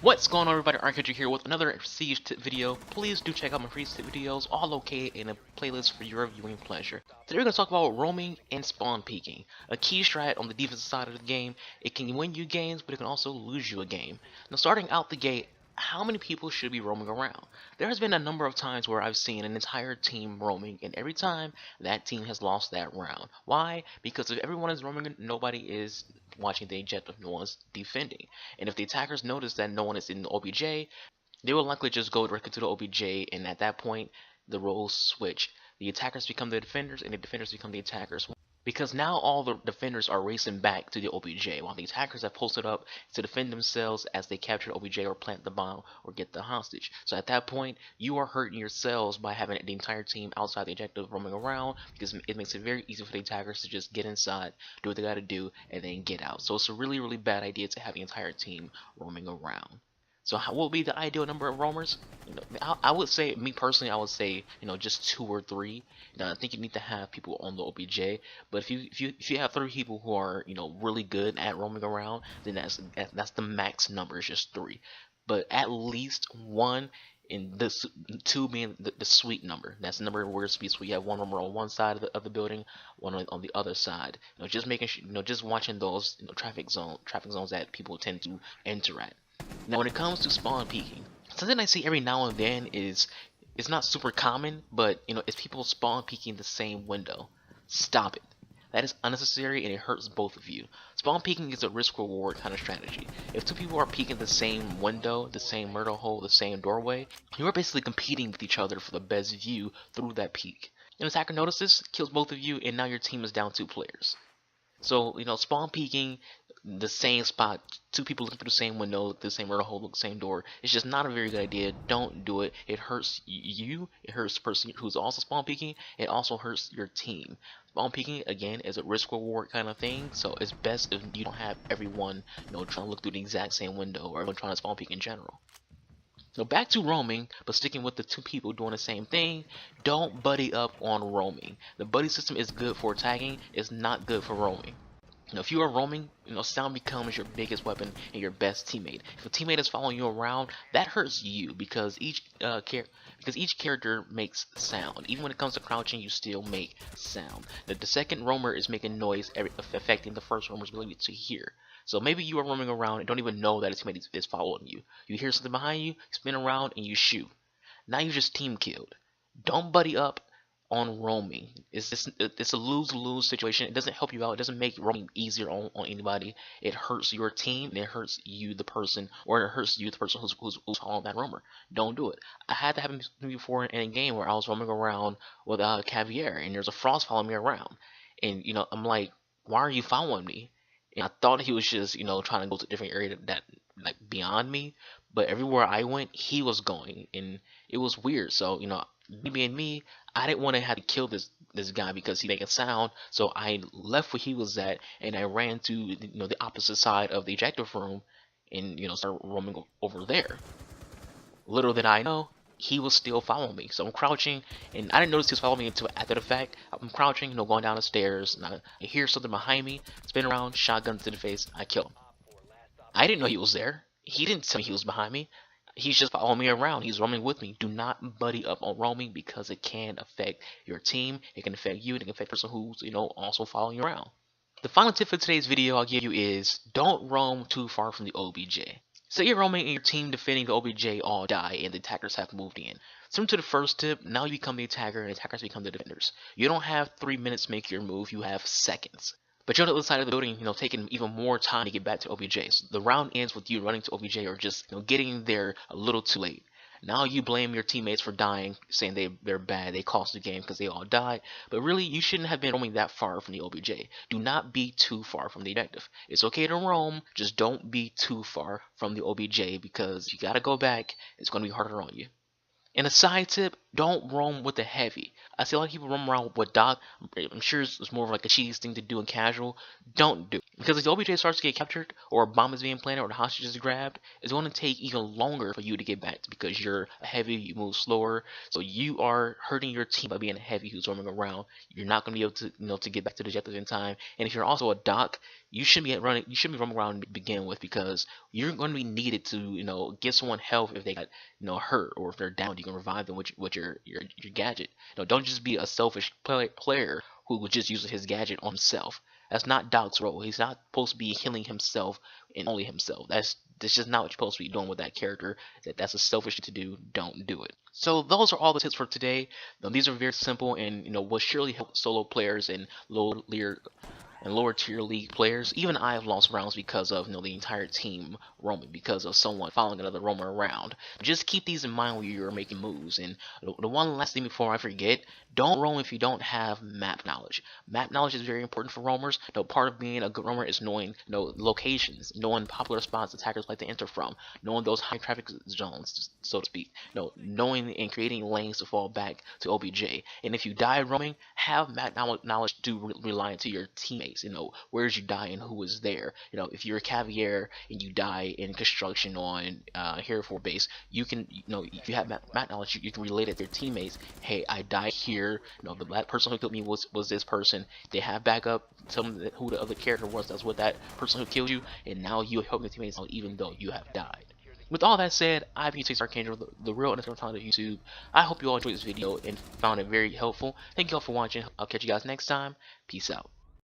What's going on, everybody? Architecture here with another Siege tip video. Please do check out my free tip videos, all located in a playlist for your viewing pleasure. Today we're going to talk about roaming and spawn peeking, a key strat on the defensive side of the game. It can win you games, but it can also lose you a game. Now, starting out the gate, how many people should be roaming around? There has been a number of times where I've seen an entire team roaming, and every time that team has lost that round. Why? Because if everyone is roaming, nobody is watching the objective, no one's defending. And if the attackers notice that no one is in the OBJ, they will likely just go directly to the OBJ, and at that point, the roles switch. The attackers become the defenders, and the defenders become the attackers. Because now all the defenders are racing back to the OBJ, while the attackers have posted up to defend themselves as they capture the OBJ or plant the bomb or get the hostage. So at that point, you are hurting yourselves by having the entire team outside the objective roaming around, because it makes it very easy for the attackers to just get inside, do what they gotta do, and then get out. So it's a really, really bad idea to have the entire team roaming around. So what would be the ideal number of roamers? I would say, me personally, I would say, just 2 or 3. Now, I think you need to have people on the OBJ, but if you have 3 people who are really good at roaming around, then that's the max number. Is just 3, but at least one. In this 2 being the sweet number. That's the number where it's supposed to be. You have one roamer on one side of the building, one on the other side. Just making sure, just watching those traffic zones that people tend to enter at. Now, when it comes to spawn peeking, something I see every now and then is it's not super common, but it's people spawn peeking the same window. Stop it. That is unnecessary and it hurts both of you. Spawn peeking is a risk reward kind of strategy. If 2 people are peeking the same window, the same murder hole, the same doorway, you are basically competing with each other for the best view through that peek. An attacker notices, kills both of you, and now your team is down 2 players. So, spawn peeking the same spot, 2 people looking through the same window, the same murder hole, the same door, it's just not a very good idea. Don't do it. It hurts you, it hurts the person who's also spawn peeking, it also hurts your team. Spawn peeking, again, is a risk reward kind of thing, so it's best if you don't have everyone, trying to look through the exact same window, or everyone trying to spawn peek in general. So back to roaming, but sticking with the 2 people doing the same thing, don't buddy up on roaming. The buddy system is good for tagging, it's not good for roaming. If you are roaming, sound becomes your biggest weapon and your best teammate. If a teammate is following you around, that hurts you because each character makes sound. Even when it comes to crouching, you still make sound. The second roamer is making noise, affecting the first roamer's ability to hear. So maybe you are roaming around and don't even know that a teammate is following you. You hear something behind you, spin around, and you shoot. Now you just team killed. Don't buddy up on roaming. It's a lose-lose situation. It doesn't help you out. It doesn't make roaming easier on anybody. It hurts your team, and it hurts you, the person, or it hurts you, the person who's following that roamer. Don't do it. I had that happen to me before in a game where I was roaming around with Caviar, and there's a Frost following me around, and I'm like, why are you following me? And I thought he was just trying to go to a different area that like beyond me, but everywhere I went, he was going, and it was weird. So me being me, I didn't want to have to kill this guy because he made a sound. So I left where he was at, and I ran to the opposite side of the ejector room, and started roaming over there. Little did I know, he was still following me. So I'm crouching, and I didn't notice he was following me until after the fact. I'm crouching, going down the stairs, and I hear something behind me, spin around, shotgun to the face, I kill him. I didn't know he was there. He didn't tell me he was behind me. He's just following me around. He's roaming with me. Do not buddy up on roaming because it can affect your team. It can affect you. It can affect the person who's, also following you around. The final tip for today's video I'll give you is don't roam too far from the OBJ. Say you're roaming and your team defending the OBJ all die and the attackers have moved in. Similar to the first tip, now you become the attacker and the attackers become the defenders. You don't have 3 minutes to make your move, you have seconds. But you're on the other side of the building, taking even more time to get back to OBJ. So the round ends with you running to OBJ or just, getting there a little too late. Now you blame your teammates for dying, saying they're bad, they cost the game because they all died. But really, you shouldn't have been roaming that far from the OBJ. Do not be too far from the objective. It's okay to roam, just don't be too far from the OBJ because you gotta go back. It's gonna be harder on you. And a side tip, don't roam with the heavy. I see a lot of people roam around with Doc. I'm sure it's more of like a cheese thing to do in casual. Don't do it. Because if the OBJ starts to get captured, or a bomb is being planted, or the hostage is grabbed, it's going to take even longer for you to get back because you're a heavy, you move slower. So you are hurting your team by being a heavy who's roaming around. You're not going to be able to, to get back to the objective in time. And if you're also a Doc, you shouldn't be running. You shouldn't be roaming around to begin with, because you're going to be needed to, give someone health if they got, hurt, or if they're down. You can revive them with your gadget. Don't just be a selfish player who just uses his gadget on himself. That's not Doc's role. He's not supposed to be healing himself and only himself. That's just not what you're supposed to be doing with that character. That's a selfish thing to do. Don't do it. So those are all the tips for today. These are very simple, and will surely help solo players and lower tier league players. Even I have lost rounds because of the entire team roaming, because of someone following another roamer around. Just keep these in mind when you're making moves. And the one last thing before I forget, don't roam if you don't have map knowledge. Map knowledge is very important for roamers. Part of being a good roamer is knowing locations, knowing popular spots attackers like to enter from, knowing those high traffic zones, so to speak. Knowing and creating lanes to fall back to OBJ. And if you die roaming, have map knowledge to rely on your teammates. Where did you die and who was there? If you're a Caviar and you die in construction on Hereford base, you can, if you have map knowledge, you can relate it to your teammates. Hey, I died here. That person who killed me was this person. They have backup. Tell them who the other character was. That's what that person who killed you. And now you help your teammates out even though you have died. With all that said, I've been Archangel, the real underscore talent of YouTube. I hope you all enjoyed this video and found it very helpful. Thank you all for watching. I'll catch you guys next time. Peace out.